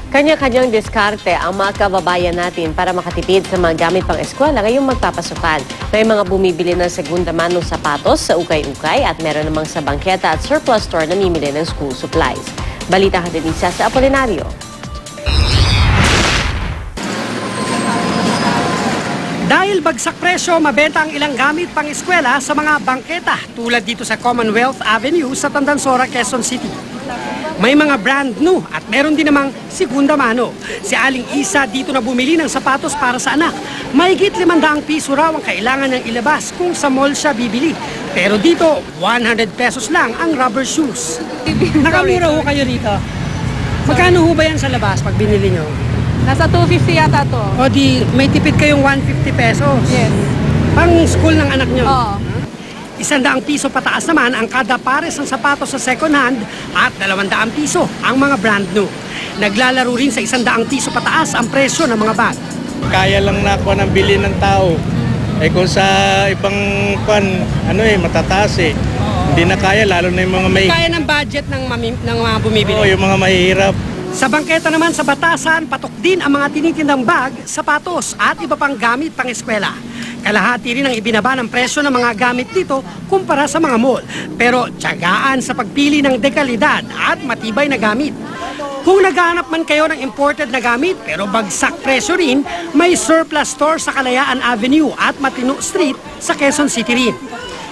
Kanya-kanyang diskarte ang mga kababayan natin para makatipid sa mga gamit pang eskwela ngayong magpapasukan. May mga bumibili ng segunda manong sapatos sa ukay-ukay at meron namang sa bangketa at surplus store namimili ng school supplies. Balita ka din isa sa Apolinario. Dahil bagsak presyo, mabenta ang ilang gamit pang eskwela sa mga bangketa tulad dito sa Commonwealth Avenue sa Tandansora, Quezon City. May mga brand new at meron din namang segunda mano. Si Aling Isa dito na bumili ng sapatos para sa anak. Mahigit 500 piso raw ang kailangan niyang ilabas kung sa mall siya bibili. Pero dito, 100 pesos lang ang rubber shoes. Nakamura ho kayo rito. Magkano ho ba yan sa labas pag binili nyo? Nasa 250 yata to. O di, may tipid kayong 150 pesos. Yes. Pang school ng anak nyo. Oo. 100 piso pataas naman ang kada pares ng sapatos sa second hand at 200 piso ang mga brand new. Naglalaro rin sa 100 piso pataas ang presyo ng mga bag. Kaya lang na kuha ng bili ng tao. Eh kung sa ibang matataas eh. Hindi na kaya, lalo na yung mga may... Kaya ng budget ng mga bumibili. Oo, yung mga mahihirap. Sa bangketa naman sa Batasan, patok din ang mga tinitindang bag, sapatos at iba pang gamit pang eskwela. Kalahati rin ang ibinaba ng presyo ng mga gamit dito kumpara sa mga mall. Pero tiyagaan sa pagpili ng dekalidad at matibay na gamit. Kung naghahanap man kayo ng imported na gamit pero bagsak presyo rin, may surplus store sa Kalayaan Avenue at Matino Street sa Quezon City rin.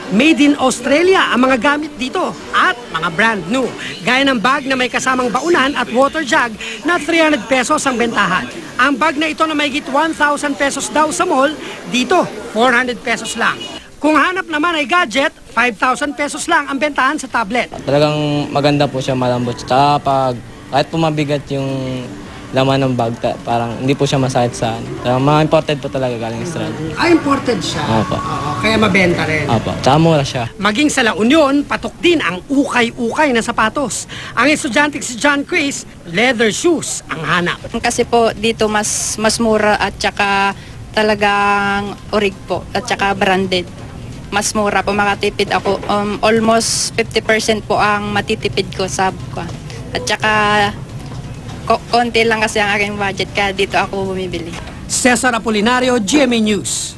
Made in Australia ang mga gamit dito at mga brand new. Gaya ng bag na may kasamang baunan at water jug na 300 pesos ang bentahan. Ang bag na ito na may higit 1,000 pesos daw sa mall, dito 400 pesos lang. Kung hanap naman ay gadget, 5,000 pesos lang ang bentahan sa tablet. Talagang maganda po siya, malambot. Tsaka kahit pumabigat yung laman ng bag, parang hindi po siya masakit sa mga imported po talaga galing Australia. Imported siya? Opo. Oo, kaya mabenta rin. Opo, tsaka mura siya. Maging sa La Union, patok din ang ukay-ukay na sapatos. Ang estudyante si John Chris, leather shoes ang hanap. Kasi po dito mas mura at saka talagang orig po at saka branded. Mas mura po, makatipid ako. Almost 50% po ang matitipid ko sa at saka konti lang kasi ang aking budget kaya dito ako bumibili. Cesar Apolinario, GMA News.